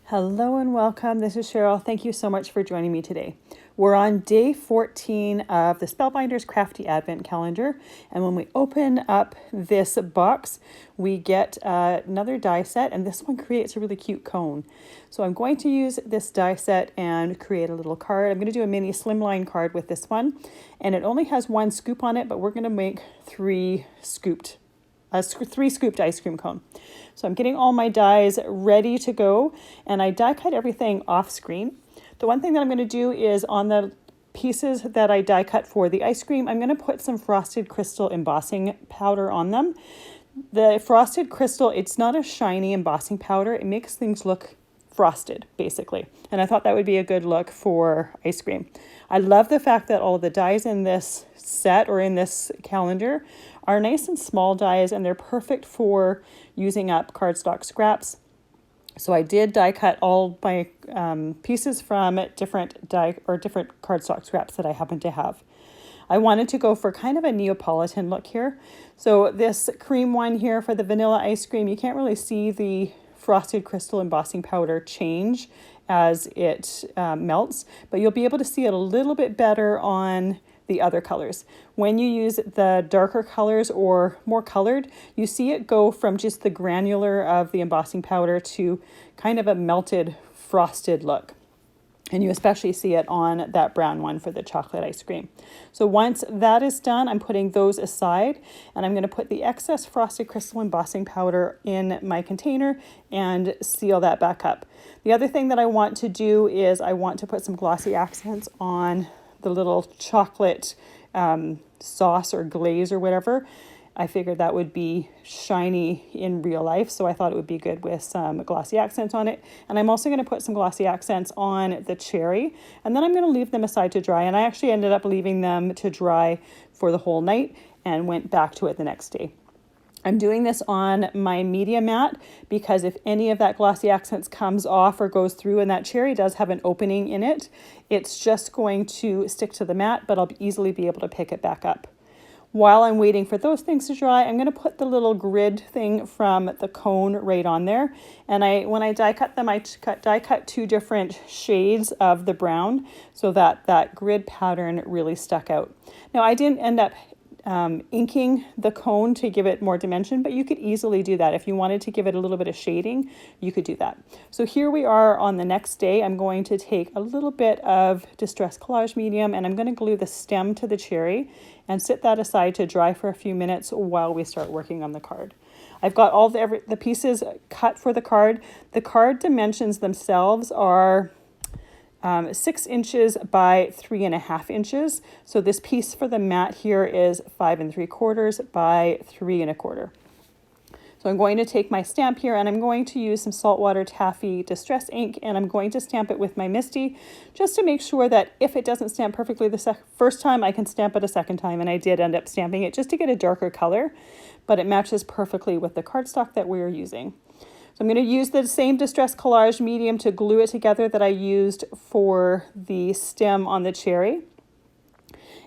Hello and welcome. This is Cheryl. Thank you so much for joining me today. We're on day 14 of the Spellbinders Crafty Advent Calendar. And when we open up this box, we get another die set, and this one creates a really cute cone. So I'm going to use this die set and create a little card. I'm going to do a mini slimline card with this one, and it only has one scoop on it, but we're going to make three scooped ice cream cone. So I'm getting all my dies ready to go, and I die cut everything off screen. The one thing that I'm going to do is on the pieces that I die cut for the ice cream, I'm going to put some frosted crystal embossing powder on them. The frosted crystal, it's not a shiny embossing powder. It makes things look frosted, basically. And I thought that would be a good look for ice cream. I love the fact that all of the dies in this set or in this calendar are nice and small dies, and they're perfect for using up cardstock scraps. So I did die cut all my pieces from different cardstock scraps that I happen to have. I wanted to go for kind of a Neapolitan look here. So this cream one here for the vanilla ice cream, you can't really see the frosted crystal embossing powder change as it melts, but you'll be able to see it a little bit better on the other colors. When you use the darker colors or more colored, you see it go from just the granular of the embossing powder to kind of a melted frosted look. And you especially see it on that brown one for the chocolate ice cream. So once that is done, I'm putting those aside, and I'm going to put the excess frosted crystal embossing powder in my container and seal that back up. The other thing that I want to do is I want to put some glossy accents on the little chocolate sauce or glaze or whatever. I figured that would be shiny in real life, so I thought it would be good with some glossy accents on it. And I'm also going to put some glossy accents on the cherry, and then I'm going to leave them aside to dry. And I actually ended up leaving them to dry for the whole night and went back to it the next day. I'm doing this on my media mat because if any of that glossy accents comes off or goes through, and that cherry does have an opening in it, it's just going to stick to the mat, but I'll easily be able to pick it back up. While I'm waiting for those things to dry, I'm going to put the little grid thing from the cone right on there. And when I die cut them, I die cut two different shades of the brown so that that grid pattern really stuck out. Now, I didn't end up inking the cone to give it more dimension, but you could easily do that. If you wanted to give it a little bit of shading, you could do that. So here we are on the next day. I'm going to take a little bit of Distress Collage Medium, and I'm going to glue the stem to the cherry and sit that aside to dry for a few minutes while we start working on the card. I've got all the pieces cut for the card. The card dimensions themselves are 6 inches by 3.5 inches. So this piece for the mat here is 5 3/4 by 3 1/4. So I'm going to take my stamp here, and I'm going to use some saltwater taffy distress ink, and I'm going to stamp it with my Misti just to make sure that if it doesn't stamp perfectly the first time, I can stamp it a second time. And I did end up stamping it just to get a darker color, but it matches perfectly with the cardstock that we're using. So I'm going to use the same Distress Collage Medium to glue it together that I used for the stem on the cherry.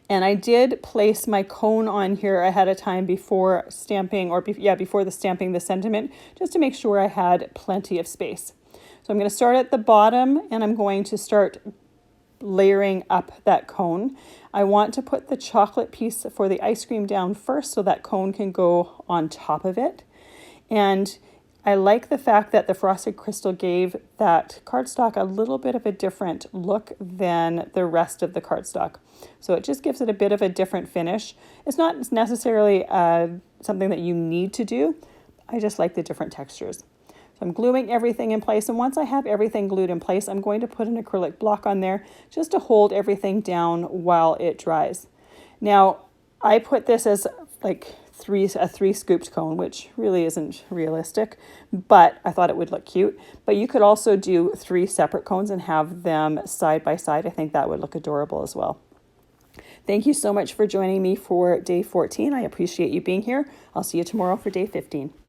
And I did place my cone on here ahead of time before stamping, before the stamping the sentiment, just to make sure I had plenty of space. So I'm going to start at the bottom, and I'm going to start layering up that cone. I want to put the chocolate piece for the ice cream down first so that cone can go on top of it. And I like the fact that the frosted crystal gave that cardstock a little bit of a different look than the rest of the cardstock. So it just gives it a bit of a different finish. It's not necessarily something that you need to do. I just like the different textures. So I'm gluing everything in place, and once I have everything glued in place, I'm going to put an acrylic block on there just to hold everything down while it dries. Now, I put this as like a 3 scooped cone, which really isn't realistic, but I thought it would look cute. But you could also do 3 separate cones and have them side by side. I think that would look adorable as well. Thank you so much for joining me for day 14. I appreciate you being here. I'll see you tomorrow for day 15.